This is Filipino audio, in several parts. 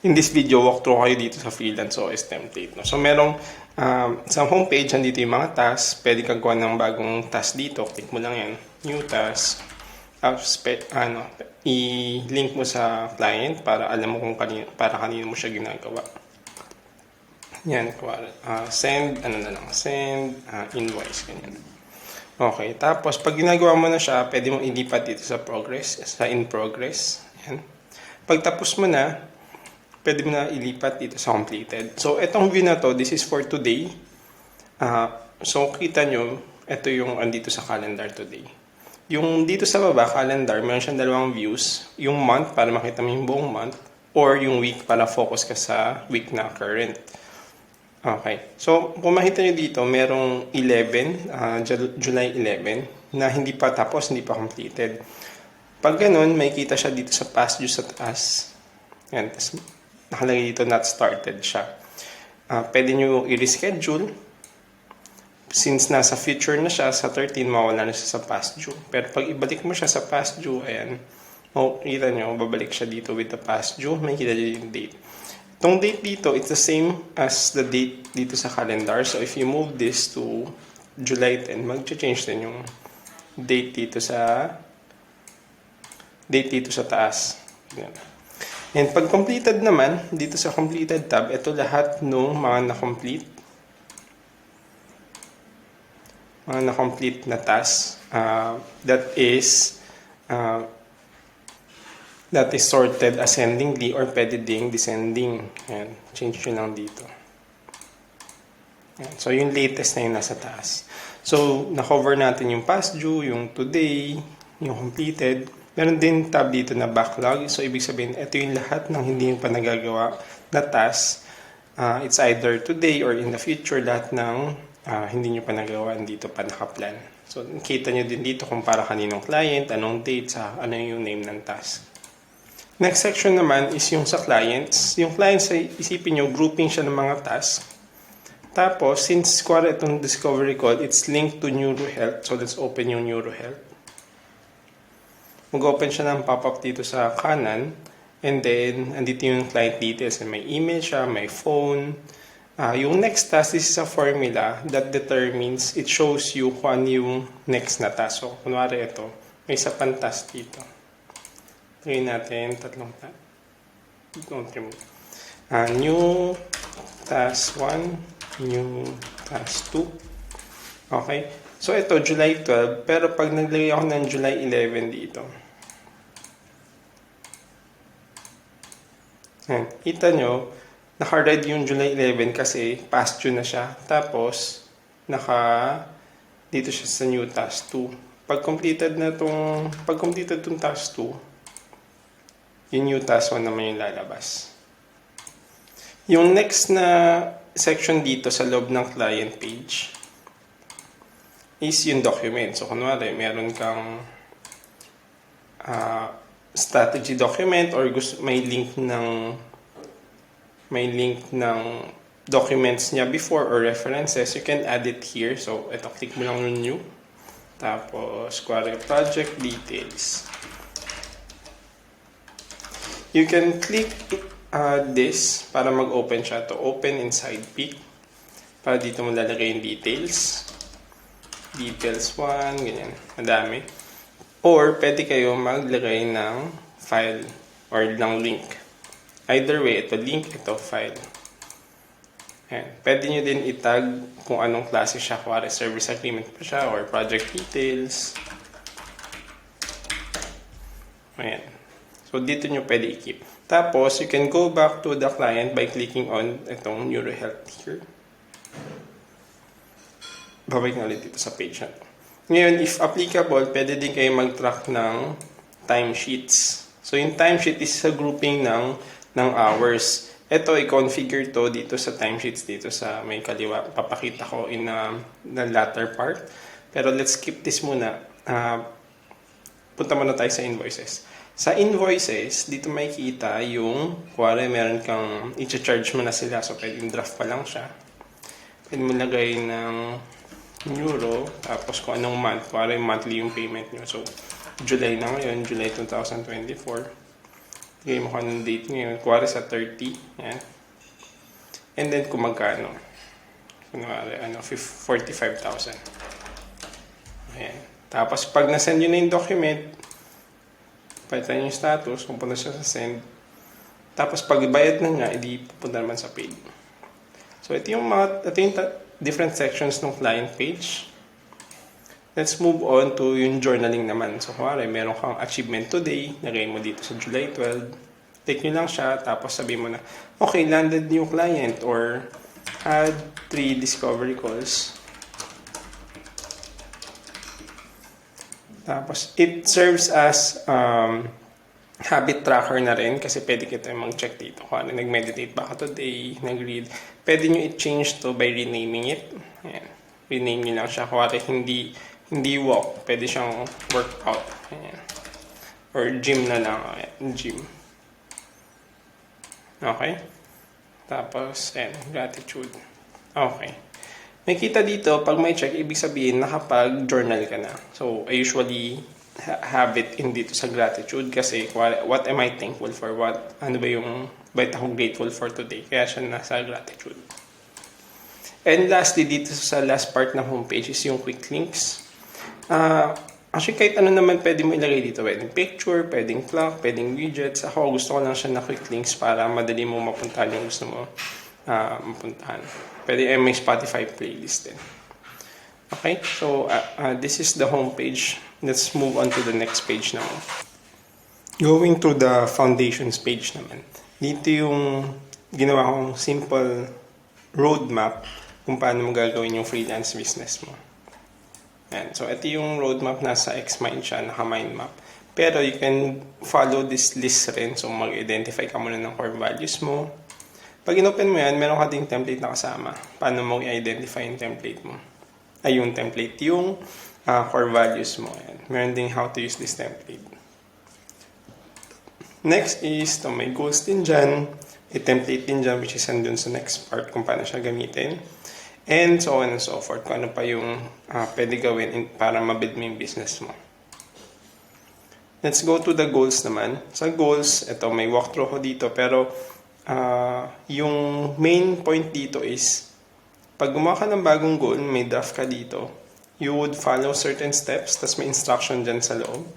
In this video, walkthrough kayo dito sa Freelance OS template. No? So, merong sa homepage, nandito yung mga tasks. Pwede kang gawa ng bagong task dito. Click mo lang yan. New task. I-link mo sa client para alam mo kung kanino mo siya ginagawa. Yan. Send invoice. Ganyan. Okay. Tapos, pag ginagawa mo na siya, pwede mong ilipat dito sa progress, sa in progress. Yan. Pag tapos mo na, pwede mo na ilipat dito sa completed. So, itong view na to, this is for today. So, kita nyo, ito yung andito sa calendar today. Yung dito sa baba, calendar, meron siyang dalawang views. Yung month, para makita mo yung buong month. Or yung week, para focus ka sa week na current. Okay. So, kung makita nyo dito, merong 11, July 11, na hindi pa tapos, hindi pa completed. Pag ganun, may kita siya dito sa past due sa taas. Yan. Tapos, nakalagay dito not started siya. Pwede nyo i-reschedule. Since nasa future na siya, sa 13, mawala na siya sa past due. Pero pag ibalik mo siya sa past due, ayan, kita nyo, babalik siya dito with the past due. May kita nyo yung date. Itong date dito, it's the same as the date dito sa calendar. So, if you move this to July 10, mag-change din yung date dito sa taas. Ayan. And pag completed naman, dito sa completed tab, ito lahat ng mga na-complete. Mga na-complete na tasks. That is sorted ascendingly or pwede ding descending. Ayan. Change nyo lang dito. Ayan. So, yung latest na yung nasa taas. So, na-cover natin yung past due, yung today, yung completed. Meron din tab dito na backlog. So, ibig sabihin, ito yung lahat ng hindi yung pa nagagawa na task. It's either today or in the future, lahat ng hindi nyo pa nagawa, dito pa nakaplan. So, kita nyo din dito kung para kaninong client, anong date, ano yung name ng task. Next section naman is yung sa clients. Yung clients, isipin nyo, grouping siya ng mga tasks. Tapos, since itong discovery call, it's linked to NeuroHealth. So, let's open yung NeuroHealth. Mag-open siya ng pop-up dito sa kanan. And then, andito yung client details. May email siya, may phone. Yung next task, this is a formula that determines, it shows you kung ano yung next na task. So, kunwari ito, may isa pang task dito. Gawin natin, tatlong task. Don't remove. New task 1, new task 2. Okay. So, ito, July 12. Pero pag naglagay ako ng July 11 dito. Ayan. Kita nyo, naka-red yung July 11 kasi past due na siya. Tapos, dito siya sa new task 2. Pag completed tong task 2, yung new task 1 naman yung lalabas. Yung next na section dito sa loob ng client page is yung document. So, kunwari, meron kang strategy document or may link ng documents niya before or references, you can add it here. So, ito, click mo lang yung new. Tapos, kunwari, project details. You can click this para mag-open siya. To open inside Peak. Para dito mo lalagay yung details. Details 1, ganyan. Madami. Or, pwede kayo maglagay ng file or ng link. Either way, ito link, ito file. Ayan. Pwede nyo din itag kung anong klase siya. Kuwari, service agreement pa siya or project details. Ayan. So, dito nyo pwede i-keep. Tapos, you can go back to the client by clicking on itong NeuroHealth here. Babalik na ulit dito sa page na ito. Ngayon, if applicable, pwede din kayo mag-track ng timesheets. So, yung timesheet is sa grouping ng hours. Ito, i-configure to dito sa timesheets dito sa may kaliwa. Papakita ko in the latter part. Pero let's skip this muna. Punta muna tayo sa invoices. Sa invoices, dito makikita yung, kuwari meron kang, i-charge mo na sila. So, pwedeng draft pa lang siya. Pwede mo lagay ng euro, tapos kung anong month, kuwari monthly yung payment nyo. So, July na ngayon, July 2024. Lagay mo kung anong date ngayon. Kuwari sa 30. Yan. And then kung magkano. Kunwari, 45,000. Ayan. Tapos pag nasend yun na yung document, palitan yung status, pupunta siya sa send. Tapos pag bayad na niya, edi pupunta naman sa paid. So ito yung different sections ng client page. Let's move on to yung journaling naman. So kunwari, meron kang achievement today, lagay mo dito sa July 12. Take nyo lang siya, tapos sabi mo na, okay, landed new client or had 3 discovery calls. Tapos, it serves as habit tracker na rin kasi pwede kita mag-check dito. Kung ano, nag-meditate ba ka today, nag-read. Pwede nyo i-change to by renaming it. Ayan. Rename nyo lang siya. Kung ano, hindi walk. Pwede siyang workout. Ayan. Or gym na lang. Ayan. Gym. Okay. Tapos, ayan. Gratitude. Okay. May kita dito, pag may check, ibig sabihin nakapag-journal ka na. So, I usually have it in dito sa gratitude kasi what am I thankful for? Ano ba yung bakit ako grateful for today? Kaya siya nasa gratitude. And lastly, dito sa last part ng homepage is yung quick links. Actually, kahit ano naman pwede mo ilagay dito. Pwedeng picture, pwedeng clock, pwedeng widgets. Ako, gusto ko lang siya na quick links para madali mo mapuntahan yung gusto mo mapuntahan. Pwede may Spotify playlist din. Okay, so this is the home page. Let's move on to the next page naman. Going to the foundations page naman. Dito yung ginawa kong simple roadmap kung paano mo gagawin yung freelance business mo. And so ito yung roadmap, nasa Xmind siya, naka-mind map. Pero you can follow this list rin. So mag-identify ka muna ng core values mo. Pag in-open mo yan, meron ka ding template na kasama. Paano mo i-identify yung template mo? Yung template, yung core values mo. Ayan. Meron ding how to use this template. Next is, may goals din dyan. I-template din dyan, which is andun sa next part kung paano siya gamitin. And so on and so forth. Kung ano pa yung pwede gawin para mabuild mo yung business mo. Let's go to the goals naman. Sa goals, ito may walkthrough ko dito, pero yung main point dito is pag gumawa ka ng bagong goal, may draft ka dito, you would follow certain steps, tas may instruction dyan sa loob.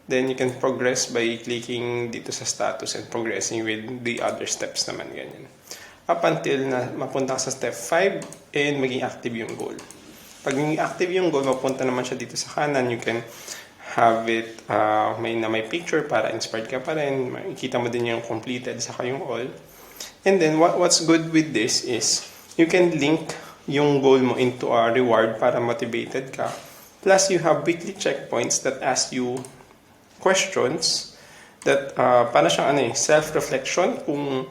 Then you can progress by clicking dito sa status and progressing with the other steps naman, ganyan. Up until na mapunta sa step 5 and maging active yung goal. Pag maging active yung goal, mapunta naman siya dito sa kanan, you can have it, may picture para inspired ka pa rin. Makikita mo din yung completed saka yung all. And then, what's good with this is, you can link yung goal mo into a reward para motivated ka. Plus, you have weekly checkpoints that ask you questions that, para siyang self-reflection kung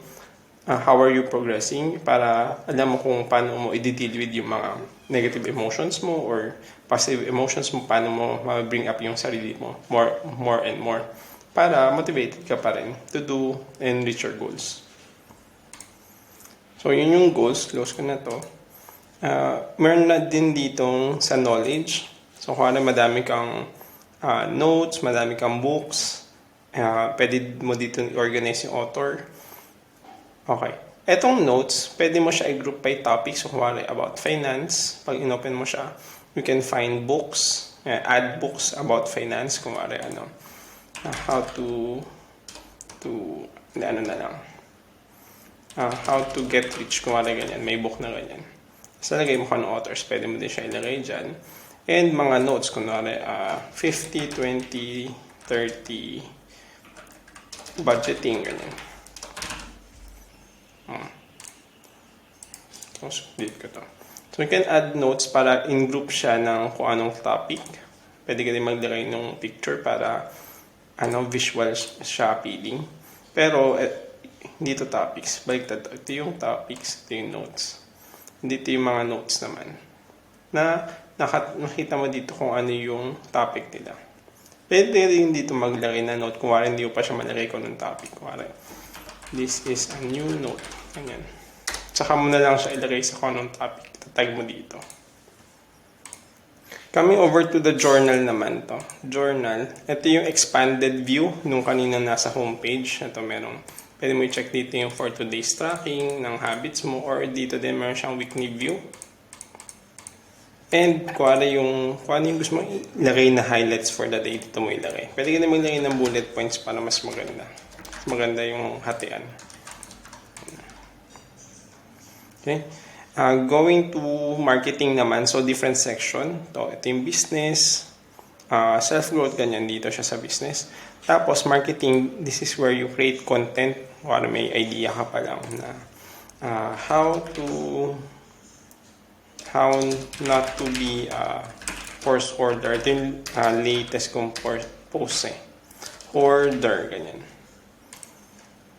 how are you progressing para alam mo kung paano mo i-deal with yung mga negative emotions mo or positive emotions mo, paano mo ma-bring up yung sarili mo more and more para motivated ka pa rin to do and reach your goals. So, yun yung goals. Close ko na to. Meron na din ditong sa knowledge. So, kung ano, madami kang notes, madami kang books. Pwede mo dito organize yung author. Okay. Etong notes, pwede mo siya i-group by topic. So, kung about finance, pag inopen mo siya, you can find books, add books about finance. Kung how to how to get rich, kung ganyan, may book na ganyan. So, lagay mo ka ng authors, pwede mo din siya ilagay dyan. And mga notes, kung 50, 20, 30, budgeting, ganyan. Delete ko to. So, you can add notes para in-group siya ng kung anong topic. Pwede ka din maglagay ng picture para visual siya appealing. Pero, dito topics. Baliktad to. Ito yung topics, ito yung notes. Dito yung mga notes naman. Na nakita mo dito kung ano yung topic nila. Pwede rin dito maglagay na note kung hindi mo pa siya malagay ko ng topic. This is a new note. Ganyan. Tsaka mo na lang siya ilagay sa kung anong topic. Tatag mo dito. Coming over to the journal naman to. Journal. Ito yung expanded view nung kanina nasa homepage. Ito pwede mo i-check dito yung for today's tracking ng habits mo, or dito din meron siyang weekly view. And kung ano yung gusto mong ilagay na highlights for the day, dito mo ilagay. Pwede ka naman ilagay ng bullet points para mas maganda. Mas maganda yung hatian. Okay. Going to marketing naman, so different section. Ito yung business, self-growth, ganyan dito siya sa business. Tapos marketing, this is where you create content, or may idea ka pa lang na how not to be force order. Ito yung latest kong post order, ganyan.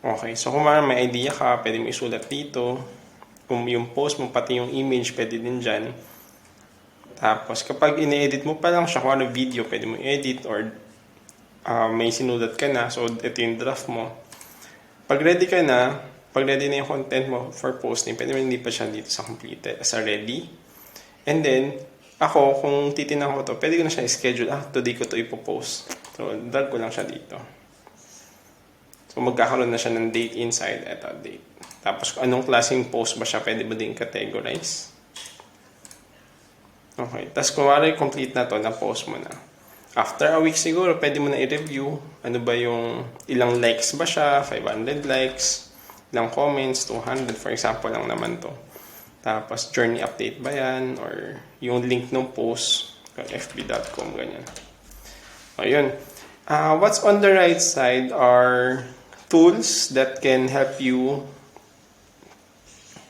Okay, so kung may idea ka, pwede mo isulat dito. Kung yung post mo, pati yung image, pwede din dyan. Tapos, kapag ine-edit mo pa lang siya, kung ano video, pwede mo edit, or may sinulat ka na, so ito yung draft mo. Pag ready na yung content mo for posting, pwede mo hindi pa siya dito sa completed, sa ready. And then, ako, kung titignan ko to, pwede ko na siya i-schedule, today ko to ipopost. So, drag ko lang siya dito. So, magkakaroon na siya ng date inside, eto, date. Tapos, kung anong klaseng post ba siya, pwede mo din categorize. Okay. Tapos, kung complete na to, na-post mo na. After a week siguro, pwede mo na i-review. Ano ba yung, ilang likes ba siya, 500 likes, ilang comments, 200, for example lang naman to. Tapos, journey update ba yan, or yung link ng post, fb.com, ganyan. Ayun. What's on the right side are tools that can help you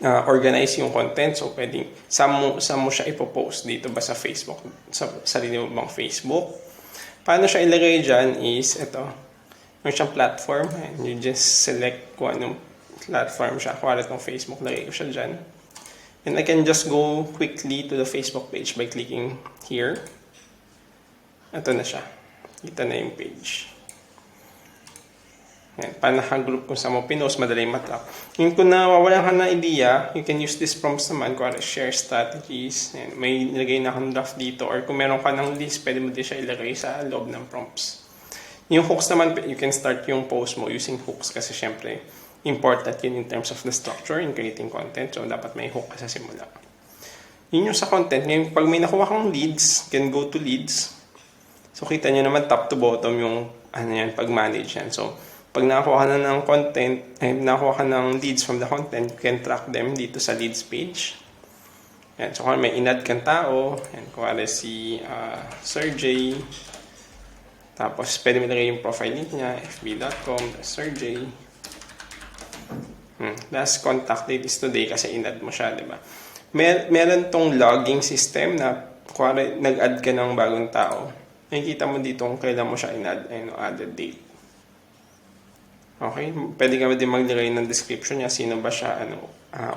organize yung content. So, pwedeng saan mo siya ipopost dito ba sa Facebook, sa sarili mo bang Facebook. Paano siya ilagay dyan is, ito, yung siyang platform, and you just select kung anong platform siya. Kung itong Facebook, lagay ko siya dyan. And I can just go quickly to the Facebook page by clicking here. Ito na siya. Ito na yung page. Yan, para naka-group kung saan mo pinost, madali matrack. Yung kung nawawalan ka na idea, you can use this prompts naman, kung share strategies. Yan, may nilagay na akong draft dito, or kung meron ka ng list, pwede mo din siya ilagay sa loob ng prompts. Yung hooks naman, you can start yung post mo using hooks kasi syempre, important yun in terms of the structure in creating content. So, dapat may hook ka sa simula. Yun yung sa content. Ngayon, pag may nakuha kang leads, can go to leads. So, kita nyo naman top to bottom yung pag-manage yan. So, pag nakakuha ka na ng content, nakakuha ka ng leads from the content, you can track them dito sa leads page. Yan. So, kung may inad kang tao, yan, kung si Sir J, tapos pwede mo ilagay yung profile link niya, fb.com, Sir J. Last contact date is today kasi inad mo siya, di ba? Meron tong logging system na kung nag-add ka ng bagong tao, nakikita mo dito kung kailan mo siya inad, added date. Okay, pwede ka din maglagay ng description niya, sino ba siya,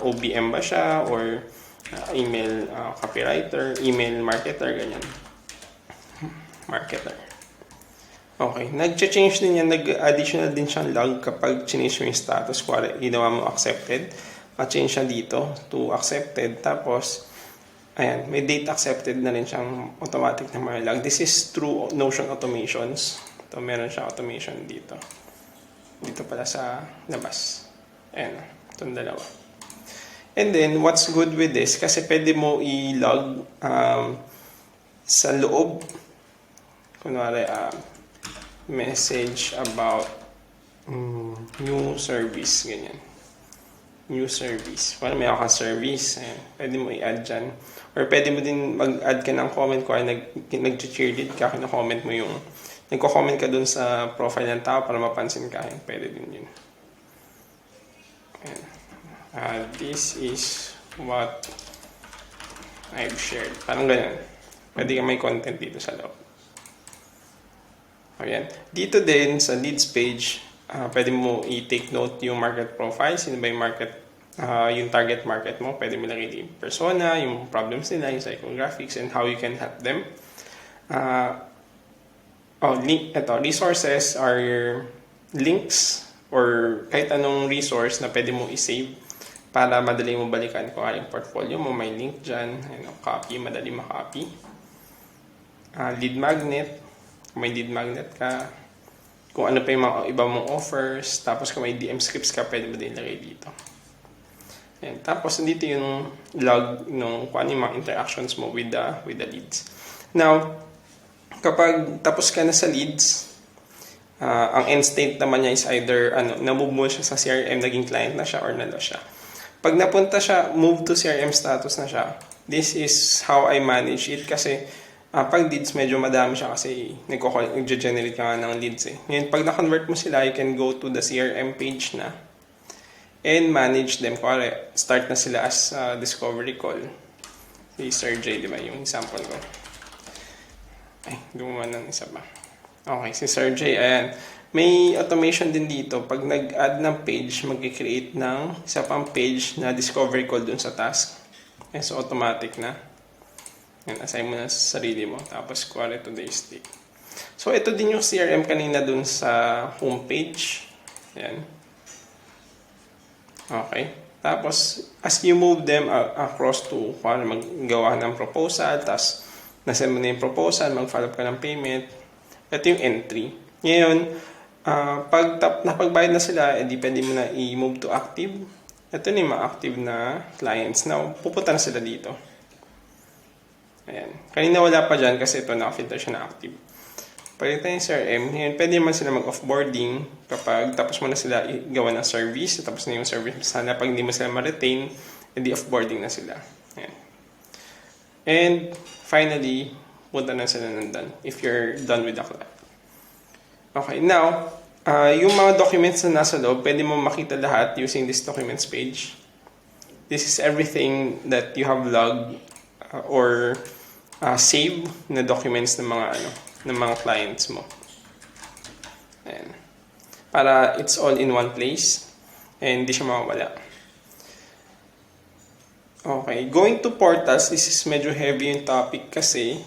OBM ba siya, or email copywriter, email marketer, ganyan. Marketer. Okay, nag-change din yan, nag-additional din siyang log kapag change mo yung status, kung ginawa mo accepted, ma-change siya dito to accepted, tapos, ayan, may date accepted na rin siyang automatic na mga log. This is through Notion automations. Ito, meron siyang automation dito. Dito pala sa labas. Ayan, itong dalawa. And then, what's good with this, kasi pwede mo i-log sa loob, kunwari, message about new service, ganyan. New service. Parang may ako service, pwede mo i-add dyan. Or pwede mo din mag-add ka ng comment kung nag-cheerlead ka, kina-comment mo yung nagko-comment ka dun sa profile ng tao para mapansin ka. Pwede din yun. This is what I've shared. Parang ganyan. Pwede ka may content dito sa loob. Ayan. Dito din sa leads page, pwede mo i-take note yung market profile. Sino ba yung yung target market mo. Pwede mo lagay yung persona, yung problems nila, yung psychographics, and how you can help them. Resources are links or kahit anong resource na pwede mo i-save para madali mo balikan kung yung portfolio mo, may link dyan, copy, madali ma-copy. lead magnet, kung may lead magnet ka, kung ano pa yung mga iba mong offers, tapos kung may DM scripts ka, pwede mo din ilagay dito. Ayan. Tapos, dito yung log nung kung ano yung mga interactions mo with the leads. Now, kapag tapos ka na sa leads, ang end state naman niya is either na-move mo siya sa CRM, naging client na siya, or nalo siya. Pag napunta siya, move to CRM status na siya, this is how I manage it kasi pag leads, medyo madami siya kasi nag-generate ka nga ng leads eh. Ngayon, pag na-convert mo sila, you can go to the CRM page na and manage them. Kung start na sila as discovery call. Si Sir J, di ba? Yung example ko. Ay, gumawa ng isa ba? Okay, si Sir J, ayan. May automation din dito. Pag nag-add ng page, mag-create ng isa pang page na discovery call dun sa task. Okay, so automatic na. Yan, assign mo na sa sarili mo. Tapos, today's date. So, ito din yung CRM kanina dun sa homepage. Yan. Okay. Tapos, as you move them across to maggawa ng proposal, tapos nasend mo na yung proposal, mag-follow up ka ng payment, ito yung entry. Ngayon, pag napagbayad na sila, edi pwede mo na i-move to active. Ito na yung mga active na clients. Now, pupunta na sila dito. Ayan. Kanina wala pa dyan kasi ito naka-filter siya na active. Pag ito yung CRM, ngayon, pwede naman sila mag-offboarding kapag tapos mo na sila gawa ng service, tapos na yung service sana. Pag hindi mo sila ma-retain, edi offboarding na sila. Ayan. And finally, punta na sila nandun if you're done with the client. Okay, now, yung mga documents na nasa loob, pwede mo makita lahat using this documents page. This is everything that you have logged or save na documents ng mga clients mo. Ayan. Para it's all in one place and hindi siya mawawala. Okay, going to portals, this is medyo heavy yung topic kasi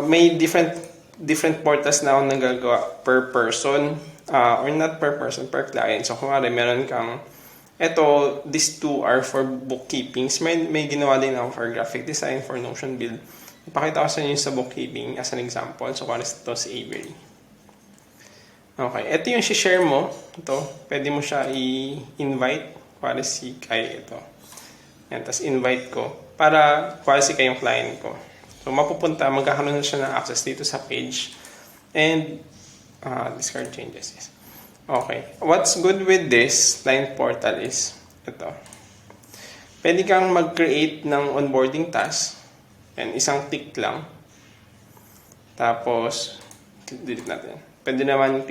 may different portals na akong nagagawa per person or not per person, per client. So, kung meron kang these two are for bookkeeping. May ginawa din ako for graphic design, for Notion build. Ipakita ko sa inyo sa bookkeeping as an example. So, kung ito si Avery. Okay, ito yung share mo. Ito, pwede mo siya i-invite. Para si Kai ito. Yan, tapos invite ko. Para si Kai yung client ko. So, magkakaroon na siya ng access dito sa page. And, discard changes. Yes. Okay. What's good with this client portal is ito. Pwede kang mag-create ng onboarding task. And isang tick lang. Tapos, delete natin. Pwede naman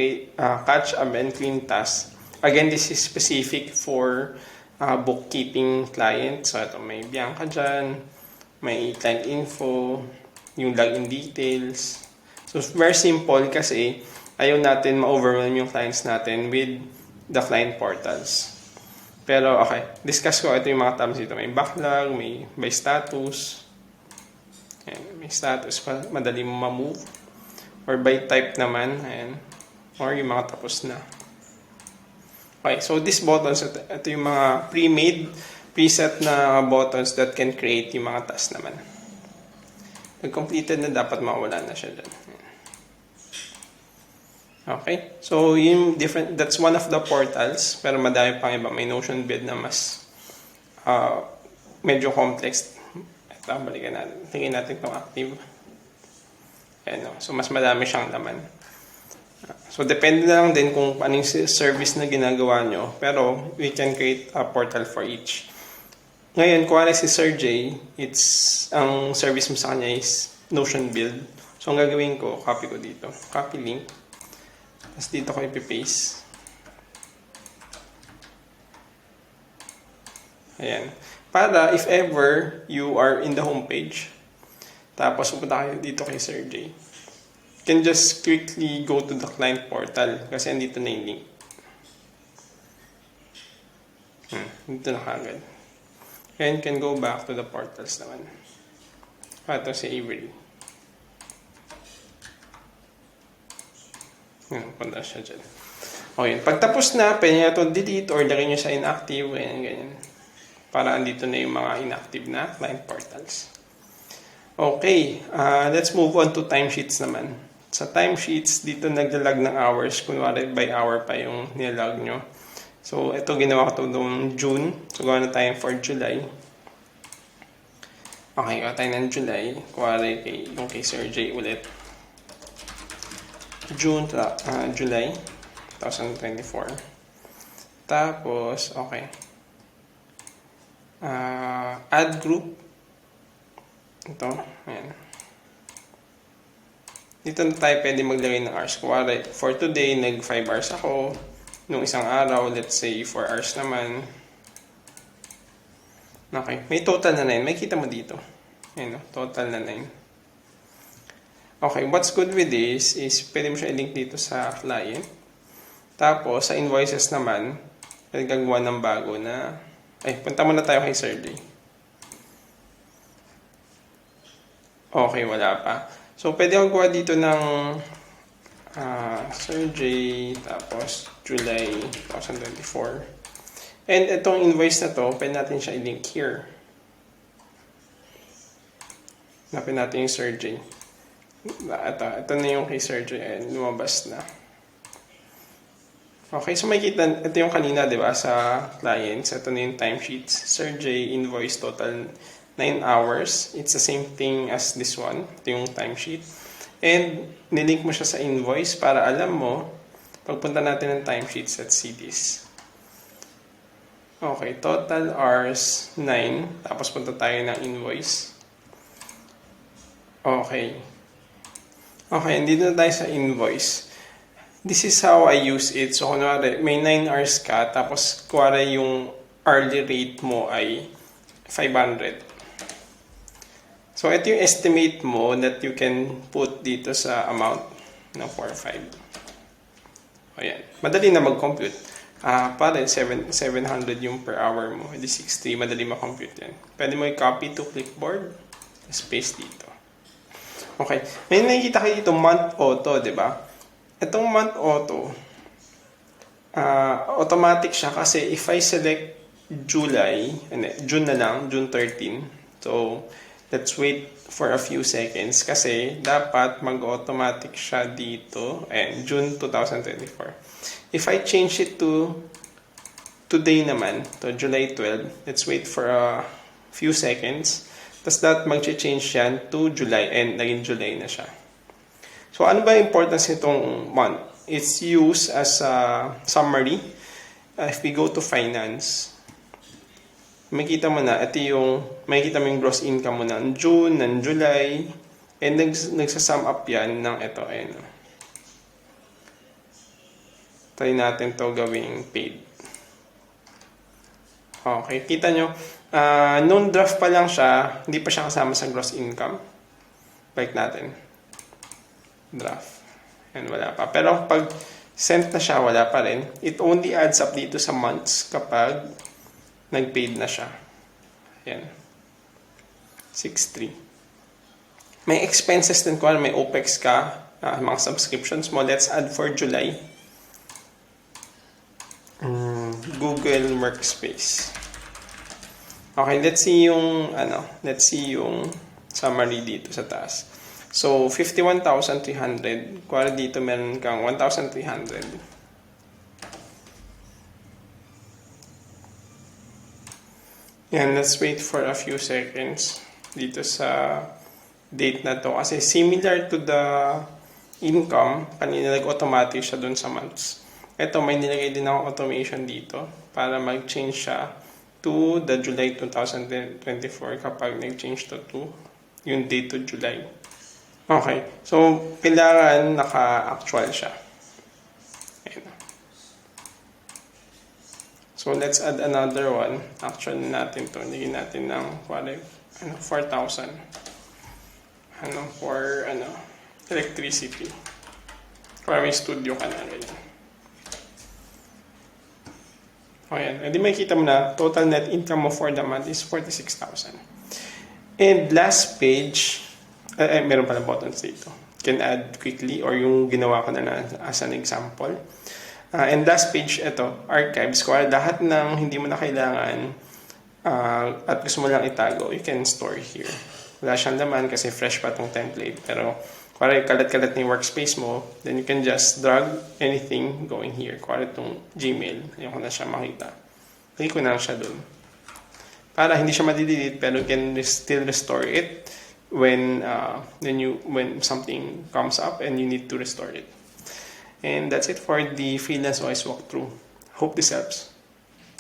catch, amend, clean task. Again, this is specific for bookkeeping client. So, ito may Bianca dyan. May client info. Yung login details. So, very simple kasi ayaw natin ma-overwhelm yung clients natin with the client portals. Pero, okay. Discuss ko. Ito yung mga tabs dito. May backlog, may by status. Ayan, may status pa. Madali mo ma-move. Or by type naman. Ayan. Or yung mga tapos na. Okay. So, these buttons, ito yung mga pre-made, preset na buttons that can create yung mga tasks naman. Pag completed na, dapat mawala na siya dyan. Ayan. Okay, so that's one of the portals, pero madami pang iba. May Notion build na mas medyo complex. Ito, balikan natin. Tingin natin itong active. Ayan, so mas madami siyang laman. So depende na lang din kung anong service na ginagawa nyo, pero we can create a portal for each. Ngayon, kung si Sir J, ang service mo sa kanya is Notion build. So ang gagawin ko, copy ko dito. Copy link. Tapos dito ko ipipaste. Ayan. Para if ever you are in the homepage, tapos pupunta kayo dito kay Sir J, you can just quickly go to the client portal kasi andito na yung link. Dito na kagad. And can go back to the portals naman. Ito si Avery. Punta siya dyan. Okay, pagtapos na, pwede nyo ito delete or lagay nyo sa inactive, ganyan. Para andito na yung mga inactive na client portals. Okay, let's move on to timesheets naman. Sa timesheets, dito naglalag ng hours. Kunwari by hour pa yung nilag nyo. So, ito ginawa ko ito noong June. So, gawa na tayo for July. Okay, gawa tayo ng July. Kunwari yung kay Sir J ulit. July 2024. Tapos, okay. Add group. Ito, ayan. Dito na tayo pwede maglagay ng hours. Kuwari, for today, nag 5 hours ako. Nung isang araw, let's say 4 hours naman. Okay, may total na 9. May kita mo dito. Ayan, total na 9. Okay, what's good with this is pwede mo siya i-link dito sa client. Tapos, sa invoices naman, pwede gagawa ng bago na... punta muna tayo kay Sir J. Okay, wala pa. So, pwede akong gawa dito ng Sir J, tapos July 2024. And itong invoice na to, pwede natin siya i-link here. Hanapin natin yung Sir J. Ito na yung kay Sir J. Ayan, lumabas na. Okay, so makikita, ito yung kanina, di ba, sa clients. Ito na yung timesheets. Sir J, invoice total 9 hours. It's the same thing as this one. Ito yung timesheet. And, nilink mo siya sa invoice para alam mo, pagpunta natin ng timesheets, let's see this. Okay, total hours 9. Tapos punta tayo ng invoice. Okay. Okay, dito na tayo sa invoice. This is how I use it. So, kunwari, may 9 hours ka, tapos kunwari yung hourly rate mo ay 500. So, ito yung estimate mo that you can put dito sa amount na 4.5. Ayan. Madali na mag-compute. Para 700 yung per hour mo. Hindi 60. Madali ma-compute yan. Pwede mo i-copy to clipboard. Space dito. Okay. May nakikita kayo dito month auto, di ba? Itong month auto, automatic siya kasi if I select June na lang, June 13. So, let's wait for a few seconds kasi dapat mag-automatic siya dito. June 2024. If I change it to today naman, to July 12, let's wait for a few seconds. Tapos dapat mag-change yan to July and naging July na siya. So, ano ba importance nitong month? It's used as a summary. If we go to finance, makikita mo na, ito yung, makikita mo yung gross income mo ng June, ng July, and nagsasum up yan ng ito. Ayan. Try natin to gawing paid. Okay, kita nyo, noong draft pa lang siya, hindi pa siya kasama sa gross income. Balik natin. Draft. Ayan, wala pa. Pero pag sent na siya, wala pa rin. It only adds up dito sa months kapag nag-paid na siya. Ayan. 6.3. May expenses din ko. May OPEX ka. Mga subscriptions mo. Let's add for July. Google Workspace. Okay, let's see yung summary dito sa taas. So, 51,300. Kuwari dito meron kang 1,300. Yan, let's wait for a few seconds dito sa date na to. Kasi similar to the income, kanina nag-automatic siya dun sa months. Ito, may nilagay din akong automation dito para mag-change siya to the July 2024 kapag nag-change to yung date to July. Okay, so kailangan naka-actual siya. Ayan. So, let's add another one. Actually natin to. Naging natin ng 4,000. For electricity. Para may studio ka na rin. O yan. Hindi makikita mo na, total net income mo for the month is 46,000. And last page, meron pala buttons dito. Can add quickly or yung ginawa ko na as an example. And last page, ito, archives. Kung lahat ng hindi mo na kailangan at gusto mo lang itago, you can store here. wala siyang laman kasi fresh pa tong template. Pero, kuwari kalat-kalat na yung workspace mo, then you can just drag anything going here. Kuwari itong Gmail, ayoko na siya makita. Click ko na lang siya dun. Para hindi siya ma-delete, pero you can still restore it when something comes up and you need to restore it. And that's it for the freelance OS walkthrough. Hope this helps.